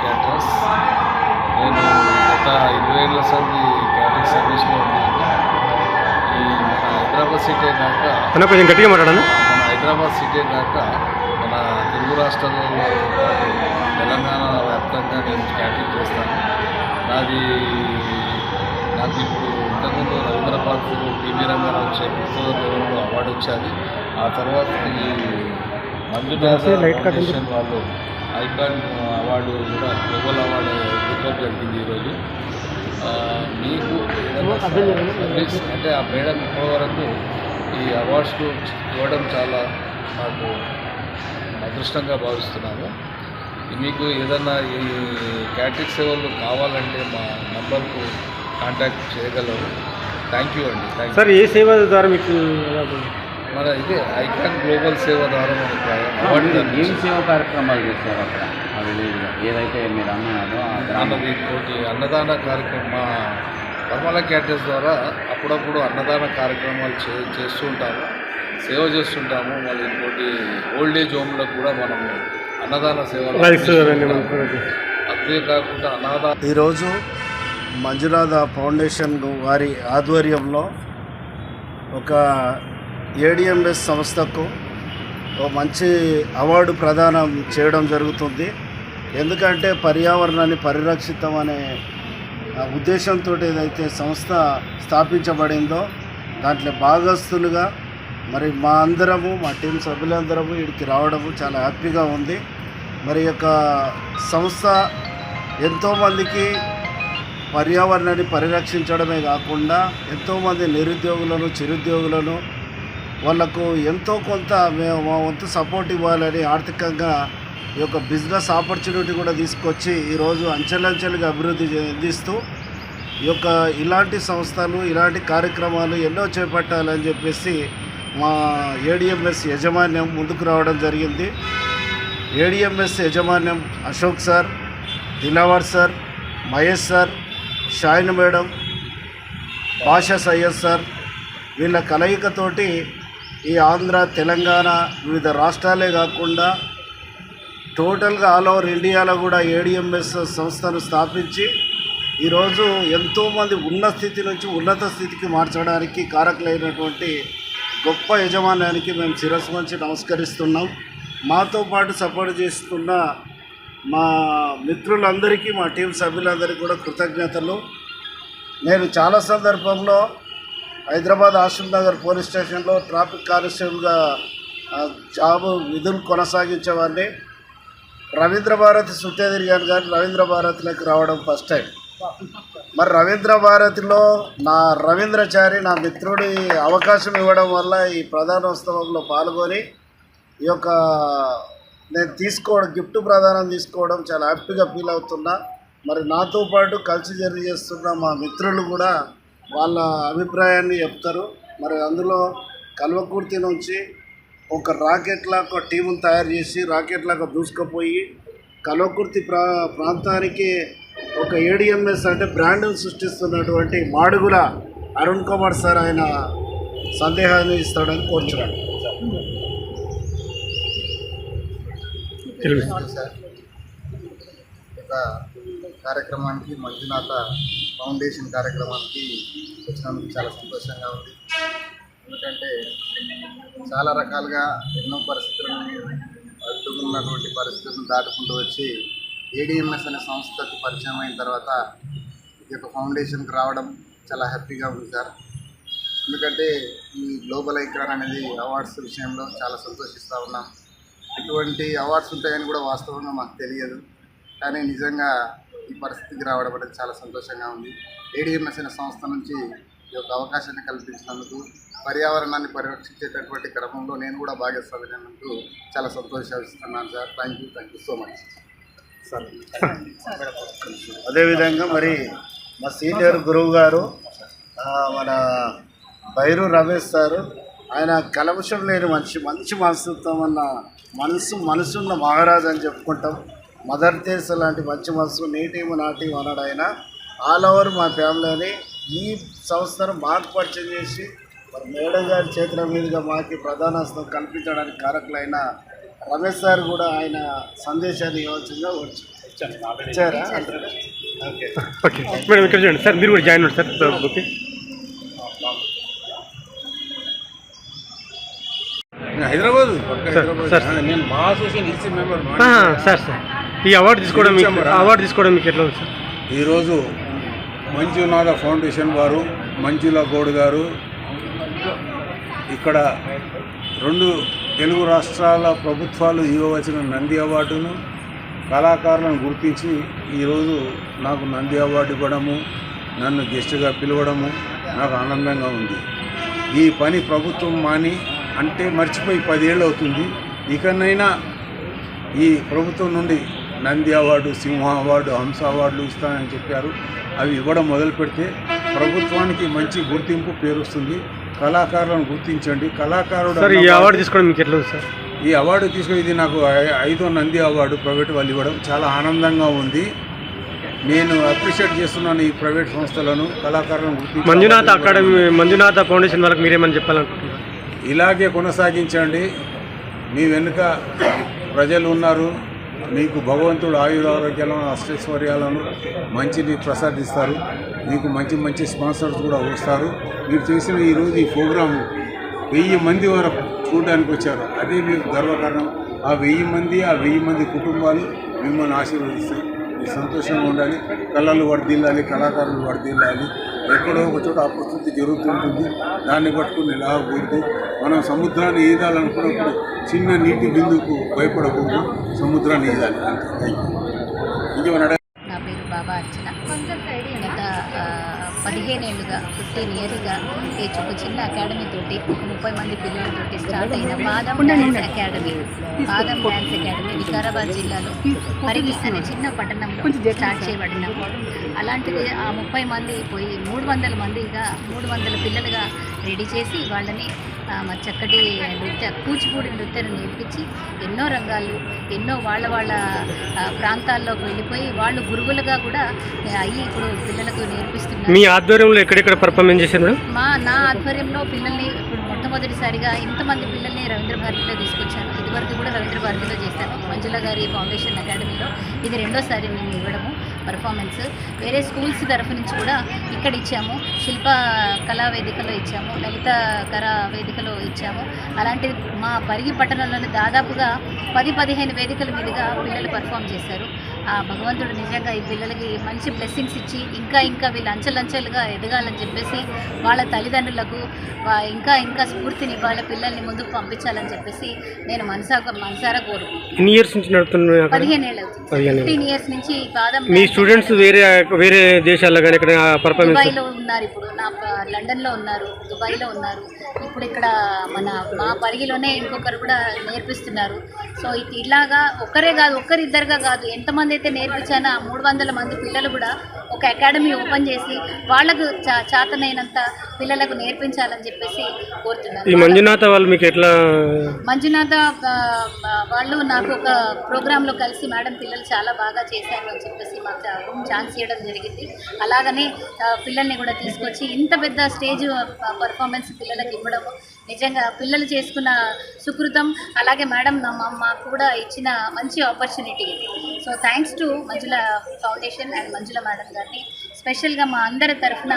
క్యాటరర్స్. నేను గత 20 ఏళ్ళ సంది క్యాటరింగ్ సర్వీస్లో ఉన్నాను. ఈ మన హైదరాబాద్ సిటీ కాక కొంచెం గట్టిగా మాట్లాడను. మన హైదరాబాద్ సిటీ కాక మన తెలుగు రాష్ట్రాల్లో పాటు తెలంగాణ వ్యాప్తంగా నేను క్యాటరింగ్ చేస్తాను. నాకు ఇప్పుడు ఇంతకుముందు రవీంద్రబాద్ టీవీ రంగారావు ప్రభుత్వ అవార్డు వచ్చాది. ఆ తర్వాత ఈ మంజునాథ ఫౌండేషన్ వాళ్ళు ఐకాన్ అవార్డు కూడా గ్లోబల్ అవార్డు ఇవ్వడం జరిగింది ఈరోజు. మీకు సర్వీస్ అంటే ఆ మేడం ఇప్పటి వరకు ఈ అవార్డ్స్కు ఇవ్వడం చాలా నాకు అదృష్టంగా భావిస్తున్నాను. మీకు ఏదన్నా ఈ క్యాటరింగ్ సేవలు కావాలంటే మా నంబర్కు కాంటాక్ట్ చేయగలరు. థ్యాంక్ యూ అండి. థ్యాంక్ సార్, ఏ సేవ ద్వారా మీకు మన ఇదే ఐకాన్ గ్లోబల్ సేవ ద్వారా మనకు అవార్డు ఏం సేవ కార్యక్రమాలు చేస్తారు అక్కడ ఆ విలేజ్లో ఏదైతే మీరు అన్నారో అన్నది ఇంకోటి అన్నదాన కార్యక్రమం మా పర్మల క్యాటరింగ్స్ ద్వారా అప్పుడప్పుడు అన్నదాన కార్యక్రమాలు చేస్తూ ఉంటాము, సేవ చేస్తుంటాము. మళ్ళీ ఇంకోటి ఓల్డ్ ఏజ్ హోమ్లకు కూడా మనము అన్నదాన సేవలు అదే కాకుండా ఈరోజు మంజునాథ ఫౌండేషన్ వారి ఆధ్వర్యంలో ఒక ఏడిఎంఎస్ సంస్థకు ఒక మంచి అవార్డు ప్రదానం చేయడం జరుగుతుంది. ఎందుకంటే పర్యావరణాన్ని పరిరక్షితం అనే ఉద్దేశంతో ఏదైతే సంస్థ స్థాపించబడిందో దాంట్లో భాగస్తులుగా మరి మా టీం సభ్యులందరము వీడికి రావడము చాలా హ్యాపీగా ఉంది. మరి యొక్క సంస్థ ఎంతోమందికి పర్యావరణాన్ని పరిరక్షించడమే కాకుండా ఎంతోమంది నిరుద్యోగులను చిరుద్యోగులను వాళ్లకు ఎంతో కొంత మేము మా వంతు సపోర్ట్ ఇవ్వాలని ఆర్థికంగా ఈ యొక్క బిజినెస్ ఆపర్చునిటీ కూడా తీసుకొచ్చి ఈరోజు అంచెలంచెలుగా అభివృద్ధి చెందిస్తూ ఈ యొక్క ఇలాంటి సంస్థలు ఇలాంటి కార్యక్రమాలు ఎన్నో చేపట్టాలని చెప్పేసి మా ఏడిఎంఎస్ యాజమాన్యం ముందుకు రావడం జరిగింది. ఏడిఎంఎస్ యాజమాన్యం Ashok sir, Dilawar sir, Mahesh sir, Shaheen madam, Basha Syed sir వీళ్ళ కలయికతోటి ఈ ఆంధ్ర తెలంగాణ వివిధ రాష్ట్రాలే కాకుండా టోటల్గా ఆల్ ఓవర్ ఇండియాలో కూడా ఏడిఎంఎస్ సంస్థను స్థాపించి ఈరోజు ఎంతోమంది ఉన్న స్థితి నుంచి ఉన్నత స్థితికి మార్చడానికి కారకులైనటువంటి గొప్ప యజమాన్యానికి మేము శిరస్సు వంచి నమస్కరిస్తున్నాం. మాతో పాటు సపోర్ట్ చేస్తున్న మా మిత్రులందరికీ మా టీం సభ్యులందరికీ కూడా కృతజ్ఞతలు. నేను చాలా సందర్భంలో హైదరాబాద్ ఆసిఫ్ నగర్ పోలీస్ స్టేషన్లో ట్రాఫిక్ కానిస్టేబుల్గా విధులు కొనసాగించేవాడిని. రవీంద్ర భారతి సుత్తే తిరిగాను కానీ రవీంద్ర భారతిలోకి రావడం ఫస్ట్ టైం. మరి రవీంద్ర భారతిలో నా రవీంద్రచారి నా మిత్రుడి అవకాశం ఇవ్వడం వల్ల ఈ ప్రధానోత్సవంలో పాల్గొని ఈ యొక్క నేను గిఫ్ట్ ప్రదానం తీసుకోవడం చాలా హ్యాపీగా ఫీల్ అవుతున్నా. మరి నాతో పాటు కలిసి జర్నీ చేస్తున్న మా మిత్రులు కూడా వాళ్ళ అభిప్రాయాన్ని చెప్తారు. మరి అందులో కల్వకుర్తి నుంచి ఒక రాకెట్లాగా ఒక టీమును తయారు చేసి రాకెట్లాగా దూసుకుపోయి కల్వకుర్తి ప్రాంతానికి ఒక ఏడిఎంఎస్ అంటే బ్రాండ్ను సృష్టిస్తున్నటువంటి మాడుగుల అరుణ్ కుమార్ సార్ ఆయన సందేహాన్ని ఇస్తాడని కోరుచున్నాను. కార్యక్రమానికి మంజునాథ ఫౌండేషన్ కార్యక్రమానికి వచ్చినందుకు చాలా సంతోషంగా ఉంది. ఎందుకంటే చాలా రకాలుగా ఎన్నో పరిస్థితులను అడ్డుకున్నటువంటి పరిస్థితులను దాటుకుంటూ వచ్చి ఏడిఎంఎస్ అనే సంస్థకు పరిచయం అయిన తర్వాత ఈ యొక్క ఫౌండేషన్కి రావడం చాలా హ్యాపీగా ఉంది సార్. ఎందుకంటే ఈ గ్లోబల్ ఐకాన్ అనేది అవార్డ్స్ విషయంలో చాలా సంతోషిస్తూ ఉన్నాం. ఇటువంటి అవార్డ్స్ ఉంటాయని కూడా వాస్తవంగా మాకు తెలియదు, కానీ నిజంగా ఈ పరిస్థితికి రావడం అనేది చాలా సంతోషంగా ఉంది. ఏడిఎంఎస్ అనే సంస్థ నుంచి ఈ యొక్క అవకాశాన్ని కల్పించినందుకు పర్యావరణాన్ని పరిరక్షించేటటువంటి క్రమంలో నేను కూడా భాగస్వామ్యమైనందుకు చాలా సంతోషిస్తున్నాను sir. Thank you so much sir. అదేవిధంగా మరి మా సీనియర్ గురువు గారు మన బైరు రమేష్ సారు, ఆయన కలవశం లేని మంచి మనస్తత్వం అన్న మనసున్న మహారాజు అని చెప్పుకుంటాం. మదర్ తెరెసా లాంటి మంచి మనసు నా టీం అన్నాడు ఆయన. ఆల్ ఓవర్ మా ఫ్యామిలీని ఈ సంస్థను మాకు పరిచయం చేసి మరి మేడం గారి చేతుల మీదుగా మాకు ప్రధానస్థం కల్పించడానికి కారకులైన రమేష్ సార్ కూడా ఆయన సందేశాన్ని ఇవ్వాల్సిందిగా వచ్చి ఓకే మేడం ఇక్కడ చూడండి సార్, మీరు కూడా జాయిన్ అవ్వండి సార్. ఓకే హైదరాబాద్ సార్ నేను మా అసోసియేషన్ ఎల్సీ మెంబర్. సార్ ఈ అవార్డు తీసుకోవడం మీకు ఎట్లా ఉంది సార్? ఈరోజు మంజునాథ ఫౌండేషన్ వారు, మంజుల గౌడ్ గారు ఇక్కడ 2 తెలుగు రాష్ట్రాల ప్రభుత్వాలు ఇవ్వవలసిన నంది అవార్డును కళాకారులను గుర్తించి ఈరోజు నాకు నంది అవార్డు ఇవ్వడము, నన్ను గెస్ట్గా పిలవడము నాకు ఆనందంగా ఉంది. ఈ పని ప్రభుత్వం మాని అంటే మర్చిపోయి 10 ఏళ్ళు అవుతుంది. ఇకనైనా ఈ ప్రభుత్వం నుండి నంది అవార్డు, సింహ అవార్డు, హంస అవార్డులు ఇస్తానని చెప్పారు. అవి ఇవ్వడం మొదలు పెడితే ప్రభుత్వానికి మంచి గుర్తింపు పేరు వస్తుంది. కళాకారులను గుర్తించండి. కళాకారుడు ఈ అవార్డు తీసుకోవడం మీకు ఎట్లా ఉంది సార్? ఈ అవార్డు తీసుకుని ఇది నాకు 5వ నంది అవార్డు ప్రైవేట్ వాళ్ళు ఇవ్వడం చాలా ఆనందంగా ఉంది. నేను అప్రిషియేట్ చేస్తున్నాను ఈ ప్రైవేట్ సంస్థలను, కళాకారులను గుర్తించి. మంజునాథ అకాడమీ, మంజునాథ ఫౌండేషన్ వాళ్ళకి మీరేమని చెప్పాలనుకుంటున్నారు? ఇలాగే కొనసాగించండి. మీ వెనుక ప్రజలు ఉన్నారు. మీకు భగవంతుడు ఆయురారోగ్యాలను, అష్టైశ్వర్యాలను మంచిని ప్రసాదిస్తారు. మీకు మంచి మంచి స్పాన్సర్స్ కూడా వస్తారు. మీరు చేసిన ఈరోజు ఈ ప్రోగ్రాము 1000 మంది వరకు చూడడానికి వచ్చారు. అదే మీకు గర్వకారణం. ఆ 1000 మంది కుటుంబాలు మిమ్మల్ని ఆశీర్వదిస్తాయి. మీరు సంతోషంగా ఉండాలి. కళలు వర్ధిల్లాలి, కళాకారులు వర్ధిల్లాలి. ఎక్కడో ఒక చోట అపస్థితి జరుగుతుంటుంది. దాన్ని పట్టుకుని లాగకూడదు. మనం సముద్రాన్ని ఈదాలనుకున్నప్పుడు చిన్న నీటి బిందుకు భయపడకూడదు, సముద్రాన్ని ఈదాలి. అంతే. Thank you. ఇంకేమన్నా? నా పేరు బాబా అర్చన. గత 15 ఏళ్ళుగా 15 ఇయర్స్గా ఒక చిన్న అకాడమీ తోటి 30 మంది పిల్లలతోటి స్టార్ట్ అయిన బాదం డ్యాన్స్ అకాడమీ వికారాబాద్ జిల్లాలో పరిగి అనే చిన్న పట్టణంలో స్టార్ట్ చేయబడినాము. అలాంటిది ఆ 30 మంది పోయి 300 మందిగా 300 పిల్లలుగా రెడీ చేసి వాళ్ళని చక్కటి కూచిపూడి నృత్యాన్ని నేర్పించి ఎన్నో రంగాలు, ఎన్నో వాళ్ళ ప్రాంతాల్లోకి వెళ్ళిపోయి వాళ్ళు గురువులుగా కూడా అయ్యి ఇప్పుడు పిల్లలకు నేర్పిస్తున్నారు. మీ ఆధ్వర్యంలో ఎక్కడెక్కడ పర్ఫార్మెన్స్ చేశారు? నా ఆధ్వర్యంలో పిల్లల్ని ఇప్పుడు మొట్టమొదటిసారిగా ఇంతమంది పిల్లల్ని రవీంద్ర భారతిలో తీసుకొచ్చాను. ఇదివరకు కూడా రవీంద్ర భారతిలో చేశాను, మంజుల గారి ఫౌండేషన్ అకాడమీలో. ఇది 2వ మేము ఇవ్వడము పర్ఫార్మెన్స్. వేరే స్కూల్స్ తరఫు నుంచి కూడా ఇక్కడ ఇచ్చాము. శిల్ప కళా వేదికలో ఇచ్చాము, లలిత కళా వేదికలో ఇచ్చాము. అలాంటిది మా పరిగి పట్టణంలోని దాదాపుగా 10-15 వేదికల మీదుగా పిల్లలు పర్ఫామ్ చేశారు. ఆ భగవంతుడు నిజంగా ఈ పిల్లలకి మంచి బ్లెస్సింగ్స్ ఇచ్చి ఇంకా వీళ్ళు అంచెలంచెలుగా ఎదగాలని చెప్పేసి వాళ్ళ తల్లిదండ్రులకు ఇంకా స్ఫూర్తిని వాళ్ళ పిల్లల్ని ముందుకు పంపించాలని చెప్పేసి నేను మనసారా కోరుకుంటున్నాను. 15 ఏళ్ళు అవుతుంది. 15 ఇయర్స్ నుంచి బాదం మీ స్టూడెంట్స్ వేరే దేశాల్లో కానీ ఇక్కడ పర్ఫార్మెన్స్ దుబాయ్లో ఉన్నారు. ఇప్పుడు లండన్లో ఉన్నారు, దుబాయ్లో ఉన్నారు. ఇప్పుడు ఇక్కడ మా పరిగిలోనే ఇంకొకరు కూడా నేర్పిస్తున్నారు. సో ఇలాగా ఒక్కరిద్దరుగా కాదు, ఎంతమంది అయితే నేర్పించానో ఆ 300 మంది పిల్లలు కూడా ఒక అకాడమీ ఓపెన్ చేసి వాళ్ళకు చేతనైనంత పిల్లలకు నేర్పించాలని చెప్పేసి కోరుతున్నారు. ఈ మంజునాథ వాళ్ళు మీకు ఎట్లా? మంజునాథ వాళ్ళు నాకు ఒక ప్రోగ్రాంలో కలిసి మేడం పిల్లలు చాలా బాగా చేశారు అని చెప్పేసి మాకు ఛాన్స్ ఇవ్వడం జరిగింది. అలాగనే పిల్లల్ని కూడా తీసుకొచ్చి ఇంత పెద్ద స్టేజ్ పర్ఫార్మెన్స్ పిల్లలకి ఇవ్వడం నిజంగా పిల్లలు చేసుకున్న సుకృతం. అలాగే మేడం మాకు కూడా ఇచ్చిన మంచి opportunity. So thanks to Manjula foundation and Manjula madam గారిని స్పెషల్గా మా అందరి తరఫున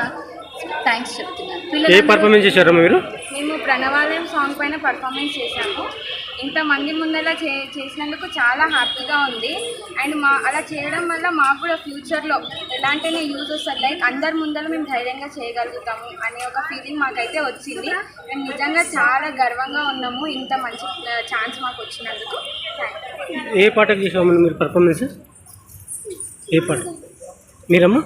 థ్యాంక్స్ చెప్తున్నాను. ఏ పర్ఫార్మెన్స్ చేశారు మీరు? మేము ప్రణవాలయం సాంగ్ పైన పర్ఫార్మెన్స్ చేశాము. ఇంతమంది ముందర చేసినందుకు చాలా హ్యాపీగా ఉంది. అండ్ అలా చేయడం వల్ల మాకు కూడా ఫ్యూచర్లో ఎలాంటినే యూజ్ వస్తుంది. లైక్ అందరి ముందర మేము ధైర్యంగా చేయగలుగుతాము అనే ఒక ఫీలింగ్ మాకైతే వచ్చింది. మేము నిజంగా చాలా గర్వంగా ఉన్నాము ఇంత మంచి ఛాన్స్ మాకు వచ్చినందుకు. ఏ పాటకు చేసాము మీరు పర్ఫార్మెన్స్? ఏ పాట మీరమ్మా?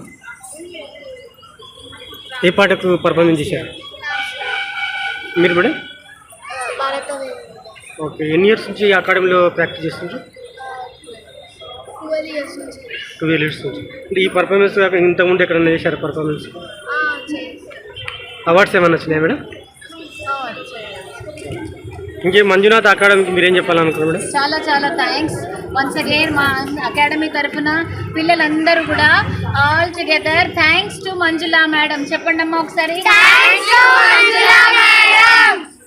ఏ పాటకు పర్ఫార్మెన్స్ చేశారు మీరు మేడం? ఓకే. ఎన్ని ఇయర్స్ నుంచి అకాడమీలో ప్రాక్టీస్ చేస్తుంటారు? 12 ఇయర్స్ నుంచి. అంటే ఈ పర్ఫార్మెన్స్ కాక ఇంతకుముందు ఎక్కడన్నా చేశారు పర్ఫార్మెన్స్? అవార్డ్స్ ఏమన్నా వచ్చినాయా మేడం? ఇంకే మంజునాథ్ అకాడమీకి మీరేం చెప్పాలనుకున్నారు మేడం? చాలా థ్యాంక్స్ వన్స్ అగైన్ మా అకాడమీ తరఫున పిల్లలందరూ కూడా all together thanks to Manjula madam. చెప్పండి అమ్మా ఒకసారి.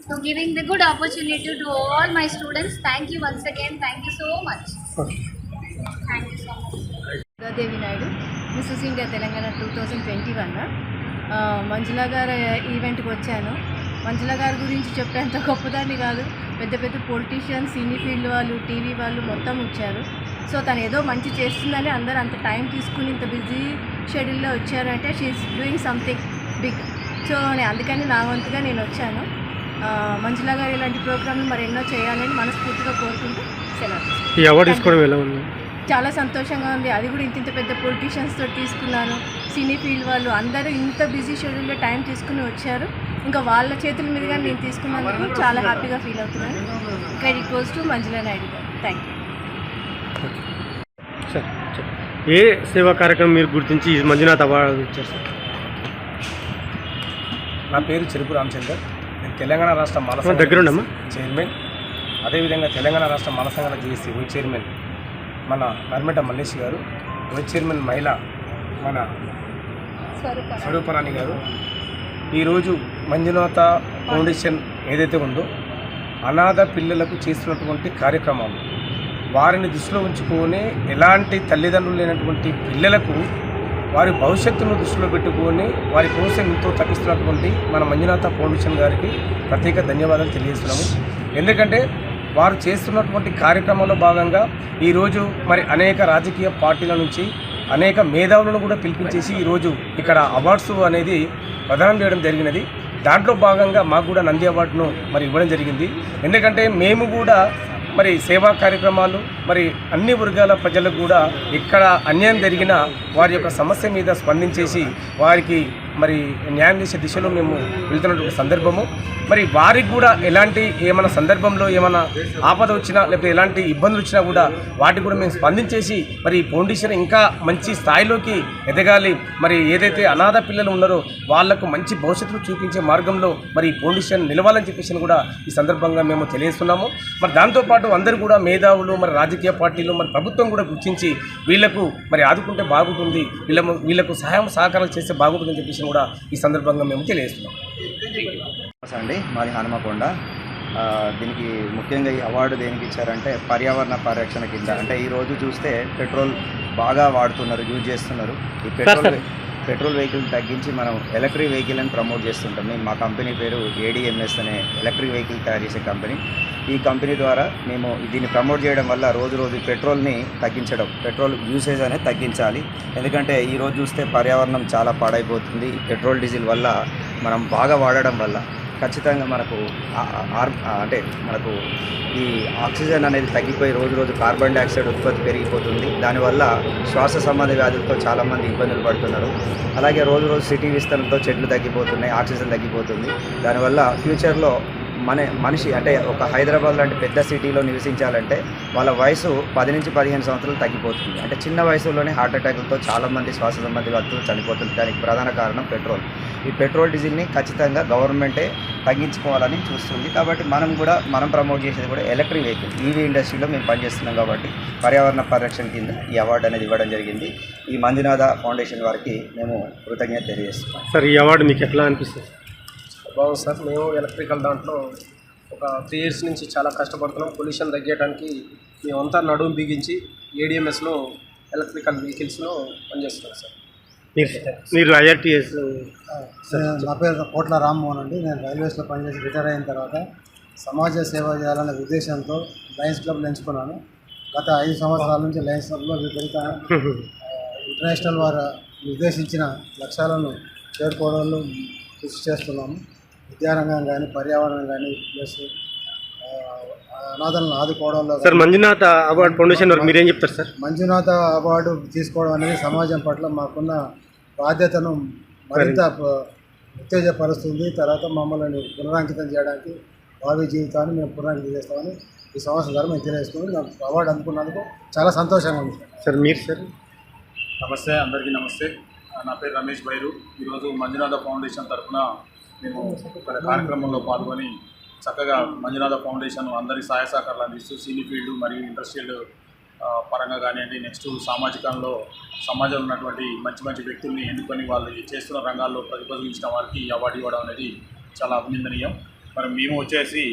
For giving the good opportunity to all my students. Thank you once again. Thank you so much. Okay. Thank you so much. Devi Naidu Mrs India Telangana 2021 మంజుల గారు ఈవెంట్కి వచ్చాను. మంజుల గారి గురించి చెప్పేంత గొప్పదాన్ని కాదు, పెద్ద పెద్ద పొలిటీషియన్స్, సినీ ఫీల్డ్ వాళ్ళు, టీవీ వాళ్ళు మొత్తం వచ్చారు. సో తను ఏదో మంచి చేస్తుందని అందరూ అంత టైం తీసుకుని ఇంత బిజీ షెడ్యూల్లో వచ్చారంటే she's doing something big. So అందుకని నా వంతుగా నేను వచ్చాను. మంజుల గారు ఇలాంటి ప్రోగ్రాంలు మరెన్నో చేయాలని మనస్ఫూర్తిగా కోరుకుంటూ సెలవు. ఈ అవార్డు తీసుకోవడం ఎలా ఉంది? చాలా సంతోషంగా ఉంది. అది కూడా ఇంత పెద్ద పొలిటీషియన్స్ తోటి తీసుకున్నాను. సినీ ఫీల్డ్ వాళ్ళు అందరూ ఇంత బిజీ షెడ్యూల్లో టైం తీసుకుని వచ్చారు. ఇంకా వాళ్ళ చేతుల మీదుగా నేను తీసుకున్నందుకు చాలా హ్యాపీగా ఫీల్ అవుతున్నాను. క్రెడిట్ గోస్ టు మంజుల నాయుడు గారు. Thank you. సార్ ఏ సేవా కార్యక్రమం మీరు గుర్తించి మంజునాథ్ అవార్డు ఇచ్చారు సార్? నా పేరు చెరుకు రామచందర్. నేను తెలంగాణ రాష్ట్ర మాల దగ్గరుండమ్మా చైర్మన్, అదేవిధంగా తెలంగాణ రాష్ట్ర మాల సంఘాల జేఏసీ వైస్ చైర్మన్ మన నర్మట మల్లేష్ గారు, వైస్ చైర్మన్ మహిళ మన స్వరూపరాణి గారు. ఈరోజు మంజునాథ ఫౌండేషన్ ఏదైతే ఉందో అనాథ పిల్లలకు చేస్తున్నటువంటి కార్యక్రమాలు, వారిని దృష్టిలో ఉంచుకొని ఎలాంటి తల్లిదండ్రులు లేనటువంటి పిల్లలకు వారి భవిష్యత్తును దృష్టిలో పెట్టుకొని వారి కోసం ఎంతో తప్పిస్తున్నటువంటి మన మంజునాథ ఫౌండేషన్ గారికి ప్రత్యేక ధన్యవాదాలు తెలియజేస్తున్నాము. ఎందుకంటే వారు చేస్తున్నటువంటి కార్యక్రమంలో భాగంగా ఈరోజు మరి అనేక రాజకీయ పార్టీల నుంచి అనేక మేధావులను కూడా పిలిపించేసి ఈరోజు ఇక్కడ అవార్డ్స్ అనేది ప్రదానం చేయడం జరిగినది. దాంట్లో భాగంగా మాకు కూడా నంది అవార్డును మరి ఇవ్వడం జరిగింది. ఎందుకంటే మేము కూడా మరి సేవా కార్యక్రమాలు మరి అన్ని వర్గాల ప్రజలకు కూడా ఎక్కడ అన్యాయం జరిగినా వారి యొక్క సమస్య మీద స్పందించేసి వారికి మరి న్యాయం చేసే దిశలో మేము వెళ్తున్నటువంటి సందర్భము. మరి వారికి కూడా ఎలాంటి ఏమైనా సందర్భంలో ఏమైనా ఆపద వచ్చినా లేకపోతే ఎలాంటి ఇబ్బందులు వచ్చినా కూడా వాటికి కూడా మేము స్పందించేసి మరి ఫౌండేషన్ ఇంకా మంచి స్థాయిలోకి ఎదగాలి, మరి ఏదైతే అనాథ పిల్లలు ఉన్నారో వాళ్లకు మంచి భవిష్యత్తును చూపించే మార్గంలో మరి ఫౌండేషన్ నిలవాలని చెప్పేసి కూడా ఈ సందర్భంగా మేము తెలియజేస్తున్నాము. మరి దాంతోపాటు అందరూ కూడా మేధావులు, మరి రాజకీయ పార్టీలు, మరి ప్రభుత్వం కూడా గుర్తించి వీళ్లకు మరి ఆదుకుంటే బాగుంటుంది, వీళ్లకు సహాయం సహకారాలు చేస్తే బాగుంటుందని చెప్పేసి కూడా ఈ సందర్భంగా మేము తెలియజేస్తున్నాం. అండి మాది హనుమకొండ. దీనికి ముఖ్యంగా ఈ అవార్డు దేనికి ఇచ్చారంటే పర్యావరణ పరిరక్షణ కింద. అంటే ఈరోజు చూస్తే పెట్రోల్ బాగా వాడుతున్నారు, యూజ్ చేస్తున్నారు. ఈ పెట్రోల్ వెహికల్ తగ్గించి మనం ఎలక్ట్రిక్ వెహికల్ అని ప్రమోట్ చేస్తుంటాం. మా కంపెనీ పేరు ADMS అనే ఎలక్ట్రిక్ వెహికల్ తయారు చేసే కంపెనీ. ఈ కంపెనీ ద్వారా మేము దీన్ని ప్రమోట్ చేయడం వల్ల రోజు రోజు పెట్రోల్ని తగ్గించడం, పెట్రోల్ యూసేజ్ అనేది తగ్గించాలి. ఎందుకంటే ఈరోజు చూస్తే పర్యావరణం చాలా పాడైపోతుంది. పెట్రోల్ డీజిల్ వల్ల మనం బాగా వాడడం వల్ల ఖచ్చితంగా మనకు అంటే మనకు ఈ ఆక్సిజన్ అనేది తగ్గిపోయి రోజు రోజు కార్బన్ డైఆక్సైడ్ ఉత్పత్తి పెరిగిపోతుంది. దానివల్ల శ్వాస సంబంధ వ్యాధులతో చాలామంది ఇబ్బందులు పడుతున్నారు. అలాగే రోజు రోజు సిటీ విస్తరణతో చెట్లు తగ్గిపోతున్నాయి, ఆక్సిజన్ తగ్గిపోతుంది. దానివల్ల ఫ్యూచర్లో మనిషి అంటే ఒక హైదరాబాద్ లాంటి పెద్ద సిటీలో నివసించాలంటే వాళ్ళ వయసు 10 నుంచి 15 సంవత్సరాలు తగ్గిపోతుంది. అంటే చిన్న వయసులోనే హార్ట్ అటాక్లతో చాలామంది శ్వాస సంబంధ వ్యాధులు చనిపోతుంది. దానికి ప్రధాన కారణం పెట్రోల్. ఈ పెట్రోల్ డీజిల్ని ఖచ్చితంగా గవర్నమెంటే తగ్గించుకోవాలని చూస్తుంది. కాబట్టి మనం ప్రమోట్ చేసేది కూడా ఎలక్ట్రిక్ వెహికల్, ఈవీ ఇండస్ట్రీలో మేము పనిచేస్తున్నాం. కాబట్టి పర్యావరణ పరిరక్షణ కింద ఈ అవార్డు అనేది ఇవ్వడం జరిగింది. ఈ మంజునాథ ఫౌండేషన్ వారికి మేము కృతజ్ఞత తెలియజేస్తున్నాం. సార్ ఈ అవార్డు మీకు ఎట్లా అనిపిస్తుంది? బాగుంది సార్. మేము ఎలక్ట్రికల్ దాంట్లో ఒక 3 years నుంచి చాలా కష్టపడుతున్నాం. పొల్యూషన్ తగ్గడానికి మేమంతా నడుము బిగించి ADMSలో ఎలక్ట్రికల్ వెహికల్స్లో పనిచేస్తున్నాం సార్. మీరు IRTS? నా పేరు కోట్ల రామ్మోహన్ అండి. నేను రైల్వేస్లో పనిచేసి రిటైర్ అయిన తర్వాత సమాజ సేవ చేయాలనే ఉద్దేశంతో లయన్స్ క్లబ్లో ఎంచుకున్నాను. గత 5 సంవత్సరాల నుంచి లయన్స్ క్లబ్లో విపరీత ఇంటర్నేషనల్ వారు నిర్దేశించిన లక్ష్యాలను చేరుకోవడంలో కృషి చేస్తున్నాము. విద్యారంగం కానీ, పర్యావరణం కానీ, ప్లస్ అనాథలను ఆదుకోవడంలో. సార్ మంజునాథ అవార్డు ఫౌండేషన్ వారికి మీరేం చెప్తారు సార్? మంజునాథ అవార్డు తీసుకోవడం అనేది సమాజం పట్ల మాకున్న బాధ్యతను మరింత ఉత్తేజపరుస్తుంది. తర్వాత మమ్మల్ని పునరాంకితం చేయడానికి భావి జీవితాన్ని మేము పునరాంకితం చేస్తామని ఈ సంవత్సరం ద్వారా మేము తెలియజేసుకుని నాకు అవార్డు అందుకున్నందుకు చాలా సంతోషంగా ఉంది సార్. మీరు సార్? నమస్తే, అందరికీ నమస్తే. నా పేరు రమేష్ బైరు. ఈరోజు మంజునాథ ఫౌండేషన్ తరఫున మేము ఇక్కడ కార్యక్రమంలో పాల్గొని చక్కగా మంజునాథ ఫౌండేషన్ అందరి సహాయ సహకారాలు అందిస్తూ సినీ ఫీల్డ్ మరియు ఇండస్ట్రియల్ పరంగా కానివ్వండి, నెక్స్ట్ సమాజంలో ఉన్నటువంటి మంచి మంచి వ్యక్తుల్ని ఎన్నుకొని వాళ్ళు చేస్తున్న రంగాల్లో ప్రతిపాదించిన వారికి ఈ అవార్డు ఇవ్వడం అనేది చాలా అభినందనీయం. మరి మేము వచ్చేసి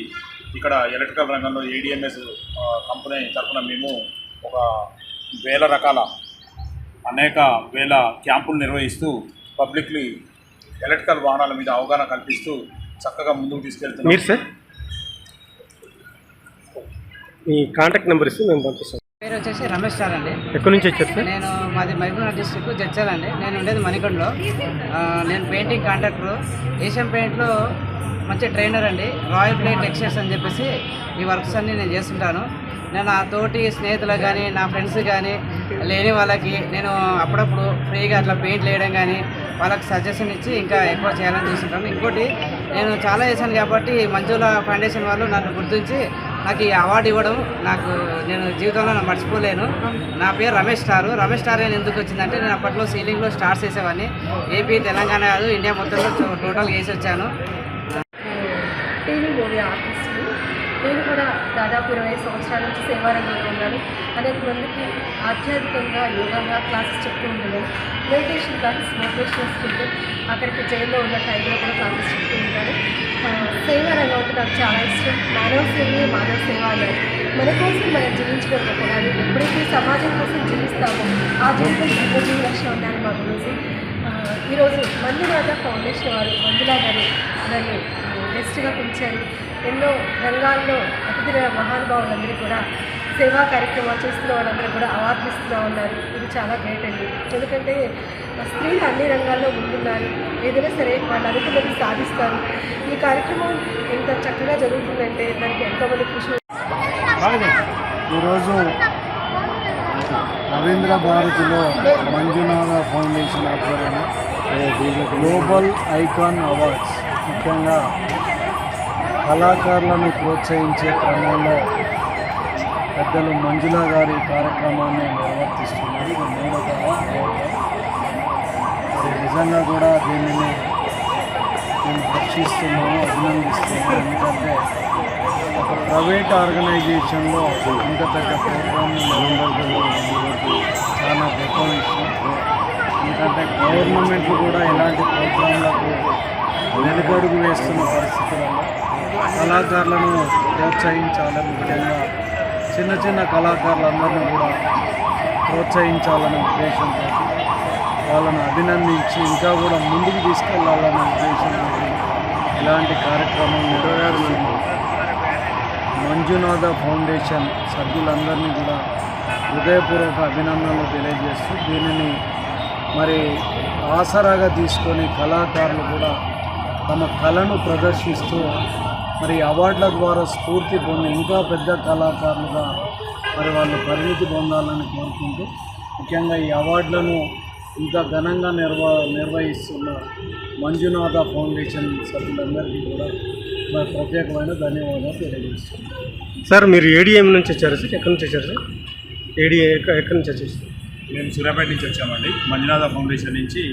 ఇక్కడ ఎలక్ట్రికల్ రంగంలో ADMS కంపెనీ తరఫున మేము ఒక 1000 రకాల అనేక వేల క్యాంపులు నిర్వహిస్తూ పబ్లిక్లీ ఎలక్ట్రికల్ వాహనాల మీద అవగాహన కల్పిస్తూ చక్కగా ముందుకు తీసుకెళ్తున్నాం. మీరు సార్ మీ కాంటాక్ట్ నెంబర్ ఇస్తే మేము పంపిస్తాం. పేరు వచ్చేసి రమేష్ సార్ అండి. ఎక్కడి నుంచి వచ్చారు సార్? నేను మాది మహబూబ్నగర్ డిస్ట్రిక్ట్ జడ్చల్ అండి. నేను ఉండేది మణికొండలో. నేను పెయింటింగ్ కాంట్రాక్టర్. ఏషియన్ పెయింట్లో మంచి ట్రైనర్ అండి. రాయల్ ప్లేట్ టెక్స్చర్స్ అని చెప్పేసి ఈ వర్క్స్ అన్నీ నేను చేస్తుంటాను. నేను నా తోటి స్నేహితులకు కానీ నా ఫ్రెండ్స్ కానీ లేని వాళ్ళకి నేను అప్పుడప్పుడు ఫ్రీగా అట్లా పెయింట్ వేయడం కానీ వాళ్ళకి సజెషన్ ఇచ్చి ఇంకా ఎక్కువ చేయాలని చూస్తుంటాను. ఇంకోటి నేను చాలా చేశాను కాబట్టి మంజుల ఫౌండేషన్ వాళ్ళు నన్ను గుర్తించి నాకు ఈ అవార్డు ఇవ్వడం నేను జీవితంలో మర్చిపోలేను. నా పేరు రమేష్ స్టార్. రమేష్ స్టార్ అని ఎందుకు వచ్చిందంటే నేను అప్పట్లో సీలింగ్లో స్టార్స్ వేసేవాడిని. ఏపీ, తెలంగాణ కాదు, ఇండియా మొత్తంలో టోటల్గా వేసి వచ్చాను. TV movie artist. నేను కూడా దాదాపు 20 సంవత్సరాల నుంచి సేవారంగంలో ఉన్నాను. అనేక మందికి ఆధ్యాత్మికంగా యోగా క్లాసెస్ చెప్తూ ఉంటాను. మెడిటేషన్ క్లాసెస్, మోటివేషనల్ స్పీకర్, అక్కడికి జైల్లో ఉన్న టైంలో కూడా క్లాసెస్ చెప్తూ ఉంటాను. సేవారంగం అంటే నాకు చాలా ఇష్టం. మానవ సేవే మానవ సేవ అన్నారు. మన కోసం మనం జీవించడం గొప్పవారు. ఎప్పుడైతే సమాజం కోసం జీవిస్తామో ఆ జీవితం జీవన లక్ష్యం ఉండాలి మా గురించి. ఈరోజు మంజునాథ ఫౌండేషన్ వారు మంజులా గారు నన్ను గెస్ట్గా పిలిచారు. ఎన్నో రంగాల్లో అతిథి మహానుభావులందరూ కూడా సేవా కార్యక్రమాలు చేస్తున్న వాళ్ళందరూ కూడా అవార్డులు ఇస్తూ ఉన్నారు. ఇది చాలా గ్రేట్ అండి. ఎందుకంటే స్త్రీలు అన్ని రంగాల్లో ముందున్నారు. ఏదైనా సరే వాళ్ళు అనుకున్నది సాధిస్తారు. ఈ కార్యక్రమం ఎంత చక్కగా జరుగుతుందంటే దానికి ఎంతోమంది కృషి. ఈరోజు రవీంద్ర భారతిలో మంజునాథ ఫౌండేషన్ ఆధ్వర్యంలో గ్లోబల్ ఐకాన్ అవార్డ్స్, ముఖ్యంగా కళాకారులను ప్రోత్సహించే క్రమంలో పెద్దలు మంజుల గారి కార్యక్రమాన్ని నిర్వర్తిస్తున్నారు. మరి నిజంగా కూడా దీనిని మేము హర్షిస్తున్నాము, అభినందిస్తున్నాము. ఎందుకంటే ఒక ప్రైవేట్ ఆర్గనైజేషన్లో ఇంత పెద్ద ప్రోగ్రామ్ని నిర్వహించడం చాలా గొప్ప విషయం. ఎందుకంటే గవర్నమెంట్లు కూడా ఇలాంటి ప్రోగ్రాంలకు వెనుకడుగు వేస్తున్న పరిస్థితులలో కళాకారులను ప్రోత్సహించాలని, ముఖ్యంగా చిన్న చిన్న కళాకారులందరినీ కూడా ప్రోత్సహించాలనే ఉద్దేశంతో వాళ్ళను అభినందించి ఇంకా కూడా ముందుకు తీసుకెళ్లాలనే ఉద్దేశంతో ఇలాంటి కార్యక్రమం నిర్వహిస్తున్నాము. మంజునాథ ఫౌండేషన్ సభ్యులందరినీ కూడా హృదయపూర్వక అభినందనలు తెలియజేస్తూ దీనిని మరి ఆసరాగా తీసుకొని కళాకారులు కూడా తమ కళను ప్రదర్శిస్తూ మరి అవార్డుల ద్వారా స్ఫూర్తి పొంది ఇంకా పెద్ద కళాకారులుగా మరి వాళ్ళు పరిణితి పొందాలని కోరుకుంటూ, ముఖ్యంగా ఈ అవార్డులను ఇంత ఘనంగా నిర్వహిస్తున్న మంజునాథ ఫౌండేషన్ సభ్యులందరికీ కూడా మరి ప్రత్యేకమైన ధన్యవాదాలు తెలియజేస్తున్నాను. సార్ మీరు ఏడిఎం నుంచి వచ్చారు సార్? ఎక్కడి నుంచి వచ్చారు సార్? ఎక్కడి నుంచి వచ్చారు? మేము సూర్యాపేట నుంచి వచ్చామండి. మంజునాథ ఫౌండేషన్ నుంచి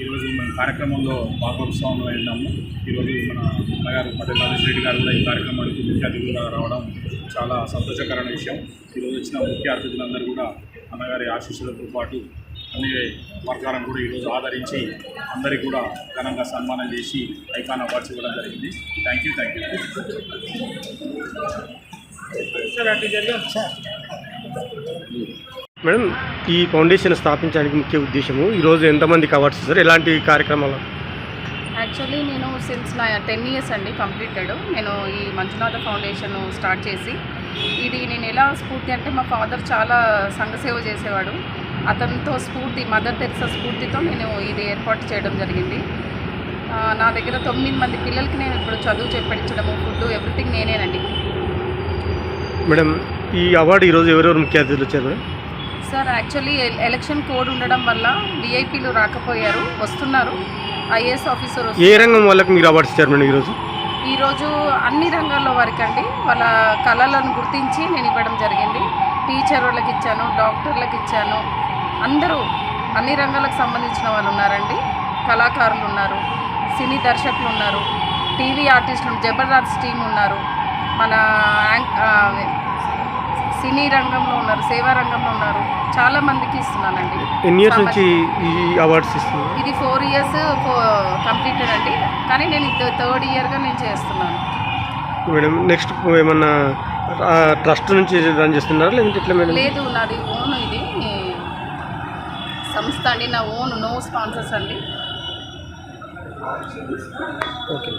ఈరోజు మన కార్యక్రమంలో భాగస్వామ్యం వెళ్ళాము. ఈరోజు మన అన్నగారు పటేల్ రాజేష్ రెడ్డి గారు కూడా ఈ కార్యక్రమానికి ముఖ్య అతిథులుగా రావడం చాలా సంతోషకరమైన విషయం. ఈరోజు వచ్చిన ముఖ్య అతిథులందరూ కూడా అన్నగారి ఆశీస్సులతో పాటు అన్ని వర్గాలను కూడా ఈరోజు ఆదరించి అందరికీ కూడా ఘనంగా సన్మానం చేసి ఐకాన్ అవార్డ్స్ ఇవ్వడం జరిగింది. Thank you. మేడం, ఈ ఫౌండేషన్ స్థాపించడానికి ముఖ్య ఉద్దేశము ఈరోజు ఎంతమందికి అవార్డ్స్ ఇస్తారు? ఎలాంటి కార్యక్రమాలు? యాక్చువల్లీ నేను సిన్స్ నా 10 years అండి కంప్లీటెడ్. నేను ఈ మంజునాథ ఫౌండేషన్ స్టార్ట్ చేసి ఇది నేను ఎలా స్ఫూర్తి అంటే మా ఫాదర్ చాలా సంఘసేవ చేసేవాడు. అతనితో స్ఫూర్తి, మదర్ తెరిసా స్ఫూర్తితో నేను ఇది ఏర్పాటు చేయడం జరిగింది. నా దగ్గర 9 మంది పిల్లలకి నేను ఇప్పుడు చదువు చెప్పించడము, ఫుడ్, ఎవ్రీథింగ్ నేనేనండి. మేడం, ఈ అవార్డు ఈరోజు ఎవరెవరు ముఖ్య అతిథులు వచ్చారు? సార్ యాక్చువల్లీ ఎలక్షన్ కోడ్ ఉండడం వల్ల విఐపీలు రాకపోయారు, వస్తున్నారు. ఐఏఎస్ ఆఫీసర్ ఏ రంగం వాళ్ళకి మీరు అవార్డ్స్ ఇచ్చారు మేడం ఈరోజు? ఈరోజు అన్ని రంగాల్లో వారికి అండి వాళ్ళ కళలను గుర్తించి నేను ఇవ్వడం జరిగింది. టీచర్ వాళ్ళకి ఇచ్చాను, డాక్టర్లకు ఇచ్చాను. అందరూ అన్ని రంగాలకు సంబంధించిన వాళ్ళు ఉన్నారండి. కళాకారులు ఉన్నారు, సినీ దర్శకులు ఉన్నారు, టీవీ ఆర్టిస్టులు, జబర్దస్త్ టీం ఉన్నారు, మన సినీ రంగంలో ఉన్నారు, సేవా రంగంలో ఉన్నారు. చాలా మందికి ఇస్తున్నానండి. ఎన్ని ఇయర్స్ నుంచి ఈ అవార్డ్స్ ఇస్తున్నారు? ఇది 4 years కంప్లీటెడ్ అండి. కానీ నేను 3rd yearగా నేను చేస్తున్నాను. మేడం, నెక్స్ట్ ఏమన్నా ట్రస్ట్ నుంచి రన్ చేస్తున్నారా లేదంటే ఇట్లా మేడం? లేదు, నాది ఓన్ ఇది సంస్థ అండి, నా ఓన్ నో స్పాన్సర్స్ అండి. ఓకే.